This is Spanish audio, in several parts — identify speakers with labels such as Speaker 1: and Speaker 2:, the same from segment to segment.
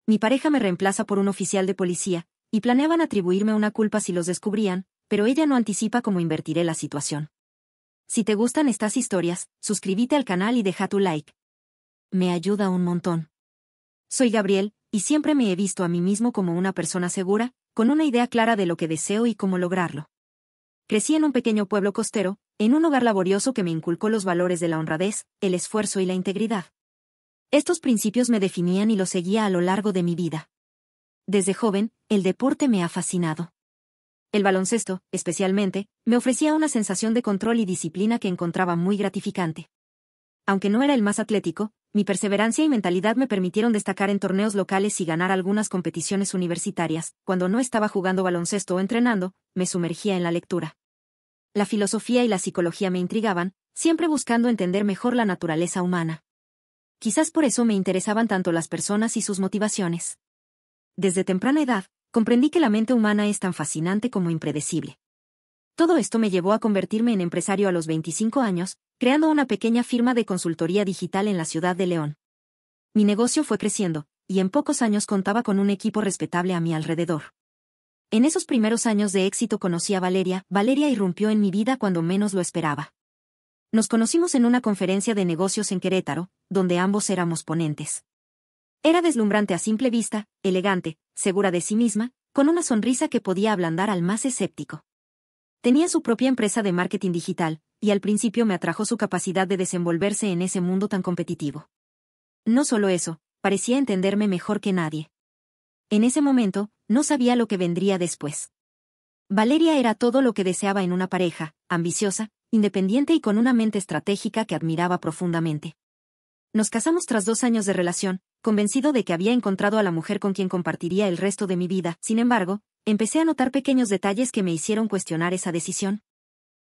Speaker 1: Mi pareja me reemplaza por un oficial de policía, y planeaban atribuirme una culpa si los descubrían, pero ella no anticipa cómo invertiré la situación. Si te gustan estas historias, suscríbete al canal y deja tu like. Me ayuda un montón. Soy Gabriel, y siempre me he visto a mí mismo como una persona segura, con una idea clara de lo que deseo y cómo lograrlo. Crecí en un pequeño pueblo costero, en un hogar laborioso que me inculcó los valores de la honradez, el esfuerzo y la integridad. Estos principios me definían y los seguía a lo largo de mi vida. Desde joven, el deporte me ha fascinado. El baloncesto, especialmente, me ofrecía una sensación de control y disciplina que encontraba muy gratificante. Aunque no era el más atlético, mi perseverancia y mentalidad me permitieron destacar en torneos locales y ganar algunas competiciones universitarias. Cuando no estaba jugando baloncesto o entrenando, me sumergía en la lectura. La filosofía y la psicología me intrigaban, siempre buscando entender mejor la naturaleza humana. Quizás por eso me interesaban tanto las personas y sus motivaciones. Desde temprana edad, comprendí que la mente humana es tan fascinante como impredecible. Todo esto me llevó a convertirme en empresario a los 25 años, creando una pequeña firma de consultoría digital en la ciudad de León. Mi negocio fue creciendo, y en pocos años contaba con un equipo respetable a mi alrededor. En esos primeros años de éxito conocí a Valeria. Valeria irrumpió en mi vida cuando menos lo esperaba. Nos conocimos en una conferencia de negocios en Querétaro, donde ambos éramos ponentes. Era deslumbrante a simple vista, elegante, segura de sí misma, con una sonrisa que podía ablandar al más escéptico. Tenía su propia empresa de marketing digital, y al principio me atrajo su capacidad de desenvolverse en ese mundo tan competitivo. No solo eso, parecía entenderme mejor que nadie. En ese momento, no sabía lo que vendría después. Valeria era todo lo que deseaba en una pareja, ambiciosa, independiente y con una mente estratégica que admiraba profundamente. Nos casamos tras 2 años de relación, convencido de que había encontrado a la mujer con quien compartiría el resto de mi vida. Sin embargo, empecé a notar pequeños detalles que me hicieron cuestionar esa decisión.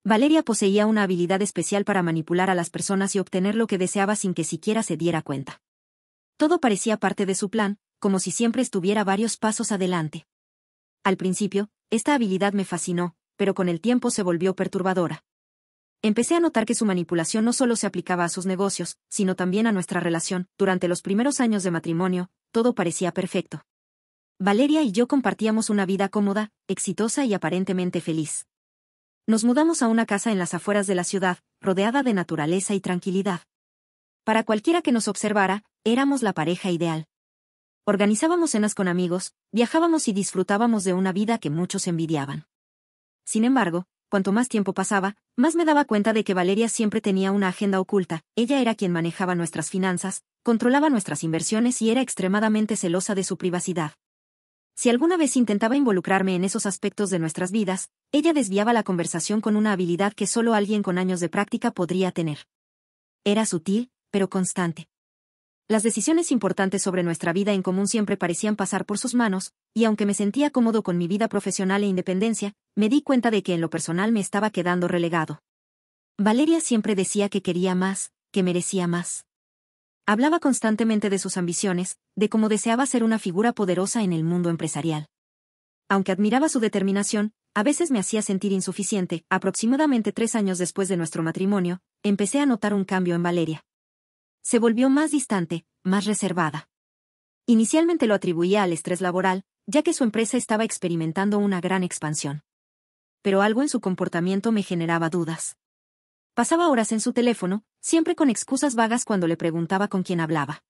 Speaker 1: Valeria poseía una habilidad especial para manipular a las personas y obtener lo que deseaba sin que siquiera se diera cuenta. Todo parecía parte de su plan, como si siempre estuviera varios pasos adelante. Al principio, esta habilidad me fascinó, pero con el tiempo se volvió perturbadora. Empecé a notar que su manipulación no solo se aplicaba a sus negocios, sino también a nuestra relación. Durante los primeros años de matrimonio, todo parecía perfecto. Valeria y yo compartíamos una vida cómoda, exitosa y aparentemente feliz. Nos mudamos a una casa en las afueras de la ciudad, rodeada de naturaleza y tranquilidad. Para cualquiera que nos observara, éramos la pareja ideal. Organizábamos cenas con amigos, viajábamos y disfrutábamos de una vida que muchos envidiaban. Sin embargo, cuanto más tiempo pasaba, más me daba cuenta de que Valeria siempre tenía una agenda oculta. Ella era quien manejaba nuestras finanzas, controlaba nuestras inversiones y era extremadamente celosa de su privacidad. Si alguna vez intentaba involucrarme en esos aspectos de nuestras vidas, ella desviaba la conversación con una habilidad que solo alguien con años de práctica podría tener. Era sutil, pero constante. Las decisiones importantes sobre nuestra vida en común siempre parecían pasar por sus manos, y aunque me sentía cómodo con mi vida profesional e independencia, me di cuenta de que en lo personal me estaba quedando relegado. Valeria siempre decía que quería más, que merecía más. Hablaba constantemente de sus ambiciones, de cómo deseaba ser una figura poderosa en el mundo empresarial. Aunque admiraba su determinación, a veces me hacía sentir insuficiente. Aproximadamente 3 años después de nuestro matrimonio, empecé a notar un cambio en Valeria. Se volvió más distante, más reservada. Inicialmente lo atribuía al estrés laboral, ya que su empresa estaba experimentando una gran expansión. Pero algo en su comportamiento me generaba dudas. Pasaba horas en su teléfono, siempre con excusas vagas cuando le preguntaba con quién hablaba.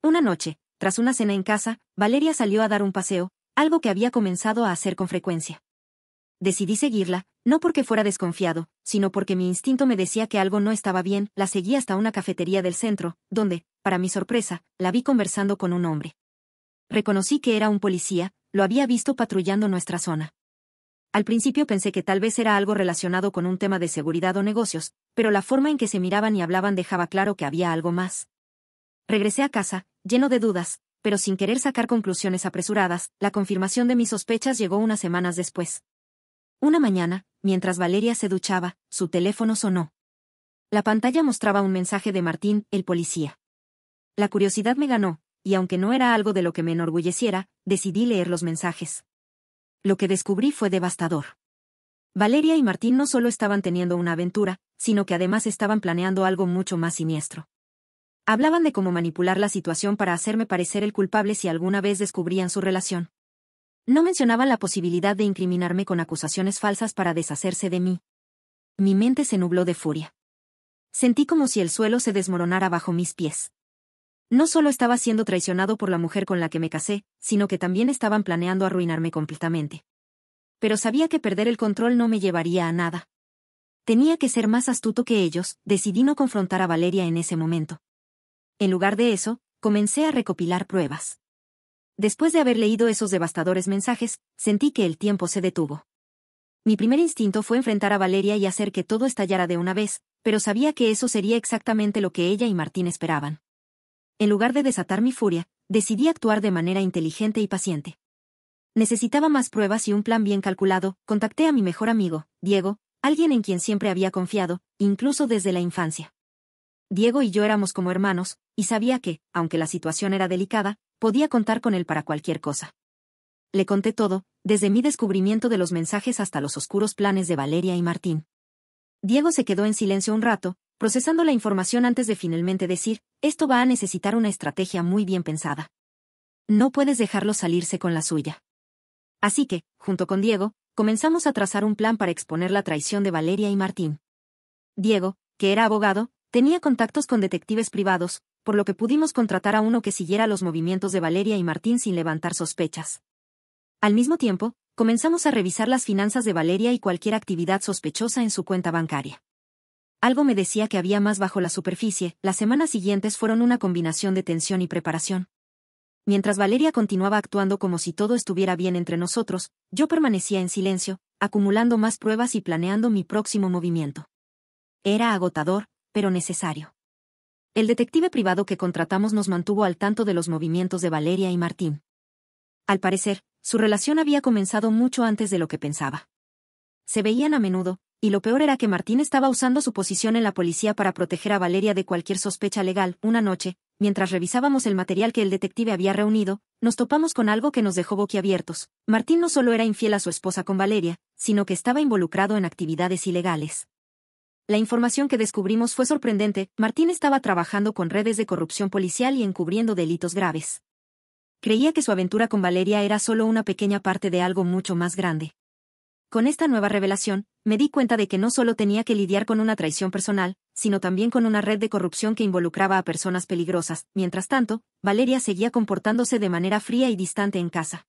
Speaker 1: Una noche, tras una cena en casa, Valeria salió a dar un paseo, algo que había comenzado a hacer con frecuencia. Decidí seguirla, no porque fuera desconfiado, sino porque mi instinto me decía que algo no estaba bien. La seguí hasta una cafetería del centro, donde, para mi sorpresa, la vi conversando con un hombre. Reconocí que era un policía, lo había visto patrullando nuestra zona. Al principio pensé que tal vez era algo relacionado con un tema de seguridad o negocios, pero la forma en que se miraban y hablaban dejaba claro que había algo más. Regresé a casa, lleno de dudas, pero sin querer sacar conclusiones apresuradas. La confirmación de mis sospechas llegó unas semanas después. Una mañana, mientras Valeria se duchaba, su teléfono sonó. La pantalla mostraba un mensaje de Martín, el policía. La curiosidad me ganó, y aunque no era algo de lo que me enorgulleciera, decidí leer los mensajes. Lo que descubrí fue devastador. Valeria y Martín no solo estaban teniendo una aventura, sino que además estaban planeando algo mucho más siniestro. Hablaban de cómo manipular la situación para hacerme parecer el culpable si alguna vez descubrían su relación. No mencionaban la posibilidad de incriminarme con acusaciones falsas para deshacerse de mí. Mi mente se nubló de furia. Sentí como si el suelo se desmoronara bajo mis pies. No solo estaba siendo traicionado por la mujer con la que me casé, sino que también estaban planeando arruinarme completamente. Pero sabía que perder el control no me llevaría a nada. Tenía que ser más astuto que ellos, decidí no confrontar a Valeria en ese momento. En lugar de eso, comencé a recopilar pruebas. Después de haber leído esos devastadores mensajes, sentí que el tiempo se detuvo. Mi primer instinto fue enfrentar a Valeria y hacer que todo estallara de una vez, pero sabía que eso sería exactamente lo que ella y Martín esperaban. En lugar de desatar mi furia, decidí actuar de manera inteligente y paciente. Necesitaba más pruebas y un plan bien calculado. Contacté a mi mejor amigo, Diego, alguien en quien siempre había confiado, incluso desde la infancia. Diego y yo éramos como hermanos, y sabía que, aunque la situación era delicada, podía contar con él para cualquier cosa. Le conté todo, desde mi descubrimiento de los mensajes hasta los oscuros planes de Valeria y Martín. Diego se quedó en silencio un rato, procesando la información antes de finalmente decir, esto va a necesitar una estrategia muy bien pensada. No puedes dejarlo salirse con la suya. Así que, junto con Diego, comenzamos a trazar un plan para exponer la traición de Valeria y Martín. Diego, que era abogado, tenía contactos con detectives privados, por lo que pudimos contratar a uno que siguiera los movimientos de Valeria y Martín sin levantar sospechas. Al mismo tiempo, comenzamos a revisar las finanzas de Valeria y cualquier actividad sospechosa en su cuenta bancaria. Algo me decía que había más bajo la superficie. Las semanas siguientes fueron una combinación de tensión y preparación. Mientras Valeria continuaba actuando como si todo estuviera bien entre nosotros, yo permanecía en silencio, acumulando más pruebas y planeando mi próximo movimiento. Era agotador, pero necesario. El detective privado que contratamos nos mantuvo al tanto de los movimientos de Valeria y Martín. Al parecer, su relación había comenzado mucho antes de lo que pensaba. Se veían a menudo, y lo peor era que Martín estaba usando su posición en la policía para proteger a Valeria de cualquier sospecha legal. Una noche, mientras revisábamos el material que el detective había reunido, nos topamos con algo que nos dejó boquiabiertos. Martín no solo era infiel a su esposa con Valeria, sino que estaba involucrado en actividades ilegales. La información que descubrimos fue sorprendente. Martín estaba trabajando con redes de corrupción policial y encubriendo delitos graves. Creía que su aventura con Valeria era solo una pequeña parte de algo mucho más grande. Con esta nueva revelación, me di cuenta de que no solo tenía que lidiar con una traición personal, sino también con una red de corrupción que involucraba a personas peligrosas. Mientras tanto, Valeria seguía comportándose de manera fría y distante en casa.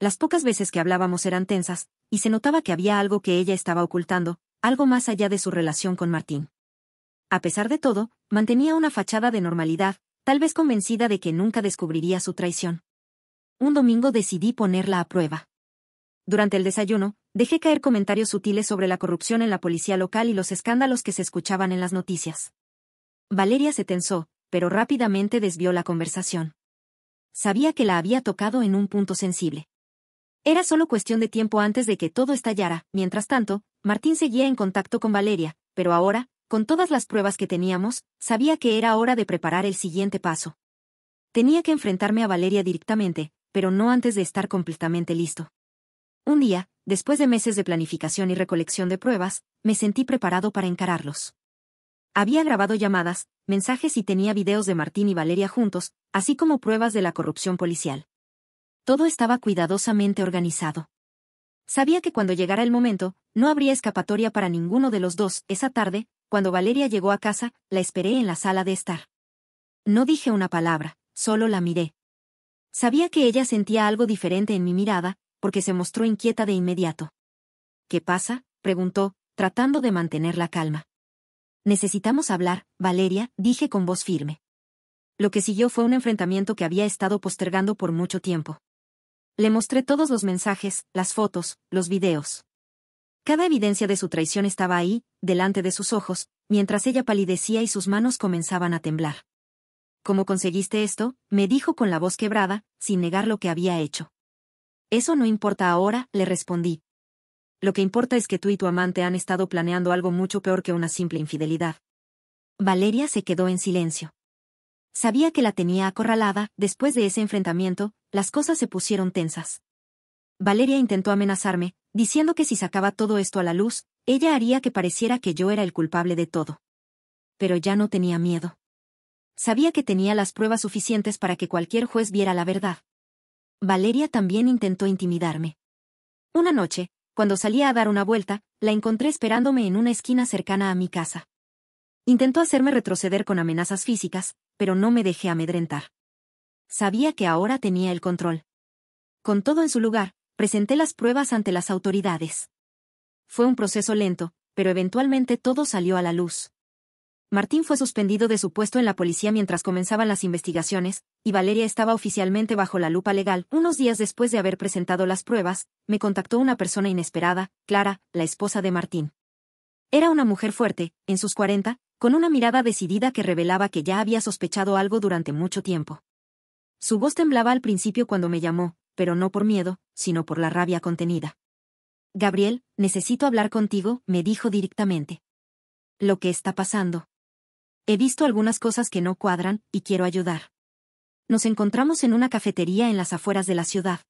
Speaker 1: Las pocas veces que hablábamos eran tensas, y se notaba que había algo que ella estaba ocultando, algo más allá de su relación con Martín. A pesar de todo, mantenía una fachada de normalidad, tal vez convencida de que nunca descubriría su traición. Un domingo decidí ponerla a prueba. Durante el desayuno, dejé caer comentarios sutiles sobre la corrupción en la policía local y los escándalos que se escuchaban en las noticias. Valeria se tensó, pero rápidamente desvió la conversación. Sabía que la había tocado en un punto sensible. Era solo cuestión de tiempo antes de que todo estallara. Mientras tanto, Martín seguía en contacto con Valeria, pero ahora, con todas las pruebas que teníamos, sabía que era hora de preparar el siguiente paso. Tenía que enfrentarme a Valeria directamente, pero no antes de estar completamente listo. Un día, después de meses de planificación y recolección de pruebas, me sentí preparado para encararlos. Había grabado llamadas, mensajes y tenía videos de Martín y Valeria juntos, así como pruebas de la corrupción policial. Todo estaba cuidadosamente organizado. Sabía que cuando llegara el momento, no habría escapatoria para ninguno de los dos. Esa tarde, cuando Valeria llegó a casa, la esperé en la sala de estar. No dije una palabra, solo la miré. Sabía que ella sentía algo diferente en mi mirada, porque se mostró inquieta de inmediato. ¿Qué pasa?, preguntó, tratando de mantener la calma. Necesitamos hablar, Valeria, dije con voz firme. Lo que siguió fue un enfrentamiento que había estado postergando por mucho tiempo. Le mostré todos los mensajes, las fotos, los videos. Cada evidencia de su traición estaba ahí, delante de sus ojos, mientras ella palidecía y sus manos comenzaban a temblar. ¿Cómo conseguiste esto?, me dijo con la voz quebrada, sin negar lo que había hecho. Eso no importa ahora, le respondí. Lo que importa es que tú y tu amante han estado planeando algo mucho peor que una simple infidelidad. Valeria se quedó en silencio. Sabía que la tenía acorralada. Después de ese enfrentamiento, las cosas se pusieron tensas. Valeria intentó amenazarme, diciendo que si sacaba todo esto a la luz, ella haría que pareciera que yo era el culpable de todo. Pero ya no tenía miedo. Sabía que tenía las pruebas suficientes para que cualquier juez viera la verdad. Valeria también intentó intimidarme. Una noche, cuando salía a dar una vuelta, la encontré esperándome en una esquina cercana a mi casa. Intentó hacerme retroceder con amenazas físicas, pero no me dejé amedrentar. Sabía que ahora tenía el control. Con todo en su lugar, presenté las pruebas ante las autoridades. Fue un proceso lento, pero eventualmente todo salió a la luz. Martín fue suspendido de su puesto en la policía mientras comenzaban las investigaciones, y Valeria estaba oficialmente bajo la lupa legal. Unos días después de haber presentado las pruebas, me contactó una persona inesperada, Clara, la esposa de Martín. Era una mujer fuerte, en sus 40, con una mirada decidida que revelaba que ya había sospechado algo durante mucho tiempo. Su voz temblaba al principio cuando me llamó, pero no por miedo, sino por la rabia contenida. Gabriel, necesito hablar contigo, me dijo directamente. Lo que está pasando. He visto algunas cosas que no cuadran, y quiero ayudar. Nos encontramos en una cafetería en las afueras de la ciudad.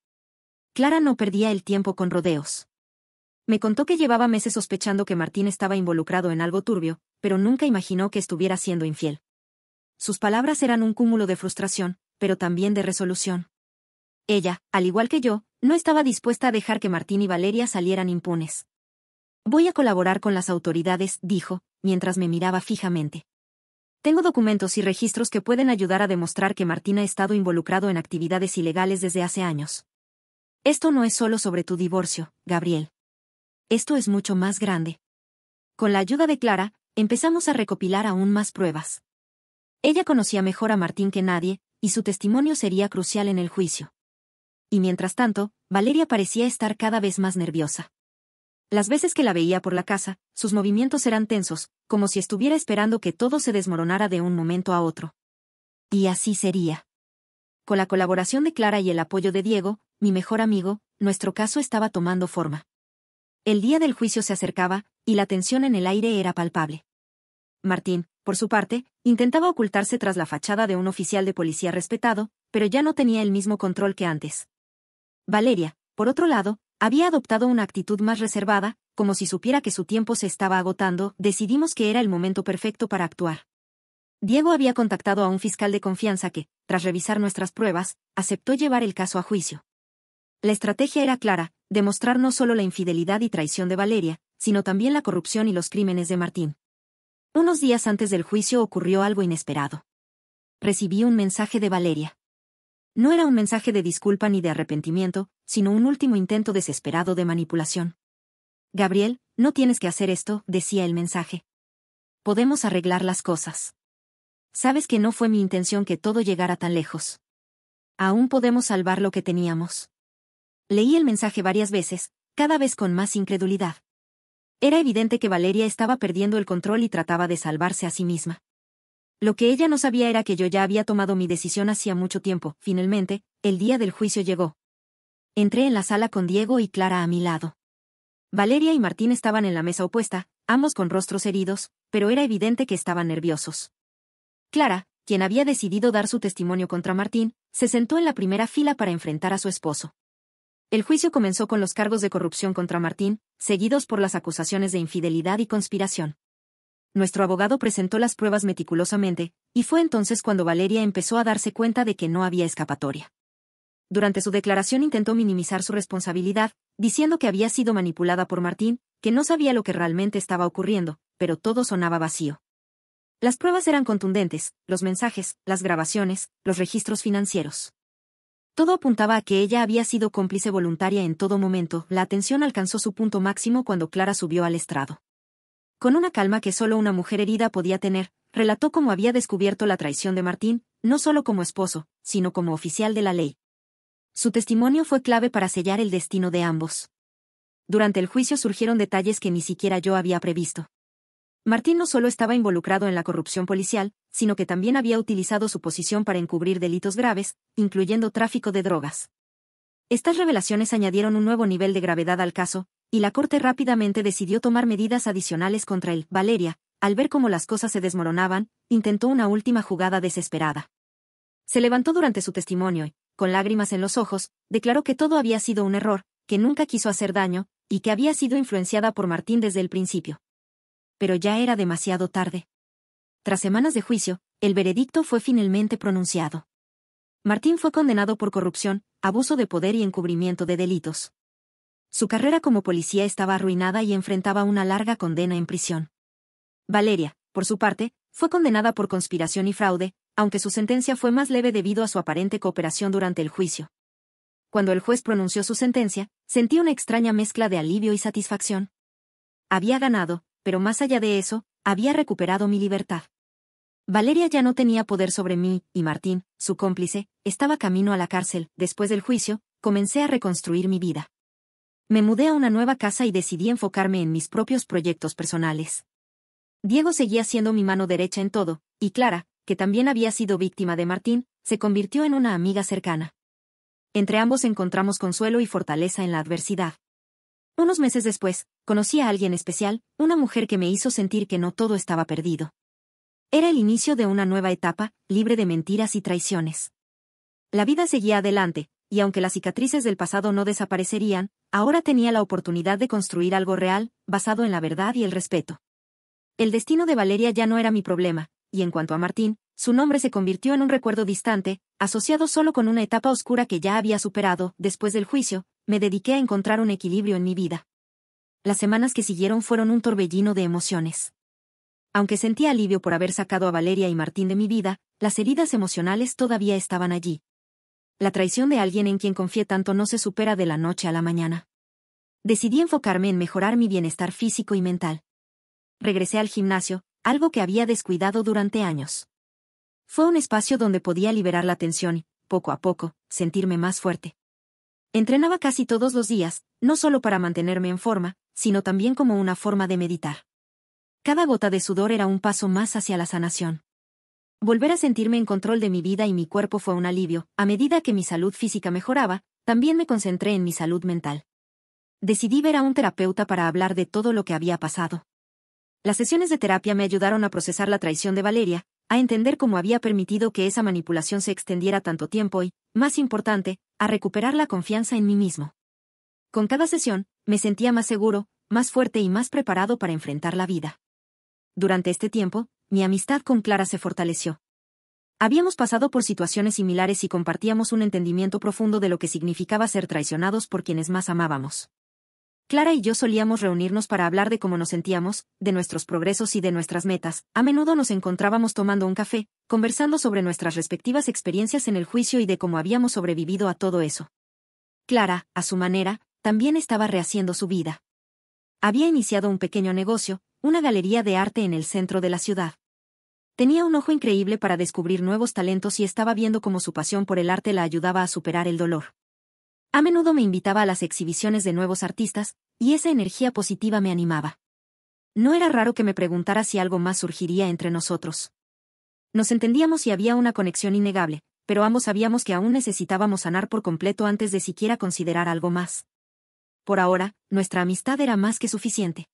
Speaker 1: Clara no perdía el tiempo con rodeos. Me contó que llevaba meses sospechando que Martín estaba involucrado en algo turbio, pero nunca imaginó que estuviera siendo infiel. Sus palabras eran un cúmulo de frustración, pero también de resolución. Ella, al igual que yo, no estaba dispuesta a dejar que Martín y Valeria salieran impunes. Voy a colaborar con las autoridades, dijo, mientras me miraba fijamente. Tengo documentos y registros que pueden ayudar a demostrar que Martín ha estado involucrado en actividades ilegales desde hace años. Esto no es solo sobre tu divorcio, Gabriel. Esto es mucho más grande. Con la ayuda de Clara, empezamos a recopilar aún más pruebas. Ella conocía mejor a Martín que nadie, y su testimonio sería crucial en el juicio. Y mientras tanto, Valeria parecía estar cada vez más nerviosa. Las veces que la veía por la casa, sus movimientos eran tensos, como si estuviera esperando que todo se desmoronara de un momento a otro. Y así sería. Con la colaboración de Clara y el apoyo de Diego, mi mejor amigo, nuestro caso estaba tomando forma. El día del juicio se acercaba, y la tensión en el aire era palpable. Martín, por su parte, intentaba ocultarse tras la fachada de un oficial de policía respetado, pero ya no tenía el mismo control que antes. Valeria, por otro lado, había adoptado una actitud más reservada, como si supiera que su tiempo se estaba agotando. Decidimos que era el momento perfecto para actuar. Diego había contactado a un fiscal de confianza que, tras revisar nuestras pruebas, aceptó llevar el caso a juicio. La estrategia era clara, demostrar no solo la infidelidad y traición de Valeria, sino también la corrupción y los crímenes de Martín. Unos días antes del juicio ocurrió algo inesperado. Recibí un mensaje de Valeria. No era un mensaje de disculpa ni de arrepentimiento, sino un último intento desesperado de manipulación. Gabriel, no tienes que hacer esto, decía el mensaje. Podemos arreglar las cosas. Sabes que no fue mi intención que todo llegara tan lejos. Aún podemos salvar lo que teníamos. Leí el mensaje varias veces, cada vez con más incredulidad. Era evidente que Valeria estaba perdiendo el control y trataba de salvarse a sí misma. Lo que ella no sabía era que yo ya había tomado mi decisión hacía mucho tiempo. Finalmente, el día del juicio llegó. Entré en la sala con Diego y Clara a mi lado. Valeria y Martín estaban en la mesa opuesta, ambos con rostros heridos, pero era evidente que estaban nerviosos. Clara, quien había decidido dar su testimonio contra Martín, se sentó en la primera fila para enfrentar a su esposo. El juicio comenzó con los cargos de corrupción contra Martín, seguidos por las acusaciones de infidelidad y conspiración. Nuestro abogado presentó las pruebas meticulosamente, y fue entonces cuando Valeria empezó a darse cuenta de que no había escapatoria. Durante su declaración intentó minimizar su responsabilidad, diciendo que había sido manipulada por Martín, que no sabía lo que realmente estaba ocurriendo, pero todo sonaba vacío. Las pruebas eran contundentes, los mensajes, las grabaciones, los registros financieros. Todo apuntaba a que ella había sido cómplice voluntaria en todo momento. La atención alcanzó su punto máximo cuando Clara subió al estrado. Con una calma que solo una mujer herida podía tener, relató cómo había descubierto la traición de Martín, no solo como esposo, sino como oficial de la ley. Su testimonio fue clave para sellar el destino de ambos. Durante el juicio surgieron detalles que ni siquiera yo había previsto. Martín no solo estaba involucrado en la corrupción policial, sino que también había utilizado su posición para encubrir delitos graves, incluyendo tráfico de drogas. Estas revelaciones añadieron un nuevo nivel de gravedad al caso, y la corte rápidamente decidió tomar medidas adicionales contra él. Valeria, al ver cómo las cosas se desmoronaban, intentó una última jugada desesperada. Se levantó durante su testimonio y, con lágrimas en los ojos, declaró que todo había sido un error, que nunca quiso hacer daño, y que había sido influenciada por Martín desde el principio. Pero ya era demasiado tarde. Tras semanas de juicio, El veredicto fue finalmente pronunciado. Martín fue condenado por corrupción, abuso de poder y encubrimiento de delitos. Su carrera como policía estaba arruinada y enfrentaba una larga condena en prisión. Valeria, por su parte, fue condenada por conspiración y fraude, aunque su sentencia fue más leve debido a su aparente cooperación durante el juicio. Cuando el juez pronunció su sentencia, sentí una extraña mezcla de alivio y satisfacción. Había ganado, pero más allá de eso, había recuperado mi libertad. Valeria ya no tenía poder sobre mí, y Martín, su cómplice, estaba camino a la cárcel. Después del juicio, comencé a reconstruir mi vida. Me mudé a una nueva casa y decidí enfocarme en mis propios proyectos personales. Diego seguía siendo mi mano derecha en todo, y Clara, que también había sido víctima de Martín, se convirtió en una amiga cercana. Entre ambos encontramos consuelo y fortaleza en la adversidad. Unos meses después, conocí a alguien especial, una mujer que me hizo sentir que no todo estaba perdido. Era el inicio de una nueva etapa, libre de mentiras y traiciones. La vida seguía adelante, y aunque las cicatrices del pasado no desaparecerían, ahora tenía la oportunidad de construir algo real, basado en la verdad y el respeto. El destino de Valeria ya no era mi problema, y en cuanto a Martín, su nombre se convirtió en un recuerdo distante, asociado solo con una etapa oscura que ya había superado. Después del juicio, me dediqué a encontrar un equilibrio en mi vida. Las semanas que siguieron fueron un torbellino de emociones. Aunque sentí alivio por haber sacado a Valeria y Martín de mi vida, las heridas emocionales todavía estaban allí. La traición de alguien en quien confié tanto no se supera de la noche a la mañana. Decidí enfocarme en mejorar mi bienestar físico y mental. Regresé al gimnasio, algo que había descuidado durante años. Fue un espacio donde podía liberar la tensión y, poco a poco, sentirme más fuerte. Entrenaba casi todos los días, no solo para mantenerme en forma, sino también como una forma de meditar. Cada gota de sudor era un paso más hacia la sanación. Volver a sentirme en control de mi vida y mi cuerpo fue un alivio. A medida que mi salud física mejoraba, también me concentré en mi salud mental. Decidí ver a un terapeuta para hablar de todo lo que había pasado. Las sesiones de terapia me ayudaron a procesar la traición de Valeria, a entender cómo había permitido que esa manipulación se extendiera tanto tiempo y, más importante, a recuperar la confianza en mí mismo. Con cada sesión, me sentía más seguro, más fuerte y más preparado para enfrentar la vida. Durante este tiempo, mi amistad con Clara se fortaleció. Habíamos pasado por situaciones similares y compartíamos un entendimiento profundo de lo que significaba ser traicionados por quienes más amábamos. Clara y yo solíamos reunirnos para hablar de cómo nos sentíamos, de nuestros progresos y de nuestras metas. A menudo nos encontrábamos tomando un café, conversando sobre nuestras respectivas experiencias en el juicio y de cómo habíamos sobrevivido a todo eso. Clara, a su manera, también estaba rehaciendo su vida. Había iniciado un pequeño negocio, una galería de arte en el centro de la ciudad. Tenía un ojo increíble para descubrir nuevos talentos y estaba viendo cómo su pasión por el arte la ayudaba a superar el dolor. A menudo me invitaba a las exhibiciones de nuevos artistas, y esa energía positiva me animaba. No era raro que me preguntara si algo más surgiría entre nosotros. Nos entendíamos y había una conexión innegable, pero ambos sabíamos que aún necesitábamos sanar por completo antes de siquiera considerar algo más. Por ahora, nuestra amistad era más que suficiente.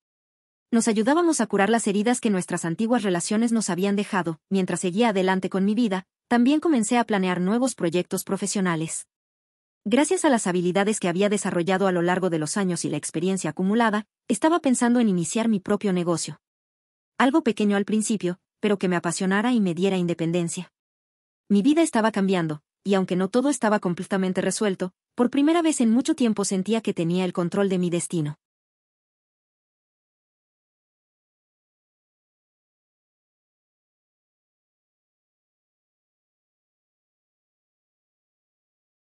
Speaker 1: Nos ayudábamos a curar las heridas que nuestras antiguas relaciones nos habían dejado. Mientras seguía adelante con mi vida, también comencé a planear nuevos proyectos profesionales. Gracias a las habilidades que había desarrollado a lo largo de los años y la experiencia acumulada, estaba pensando en iniciar mi propio negocio. Algo pequeño al principio, pero que me apasionara y me diera independencia. Mi vida estaba cambiando, y aunque no todo estaba completamente resuelto, por primera vez en mucho tiempo sentía que tenía el control de mi destino.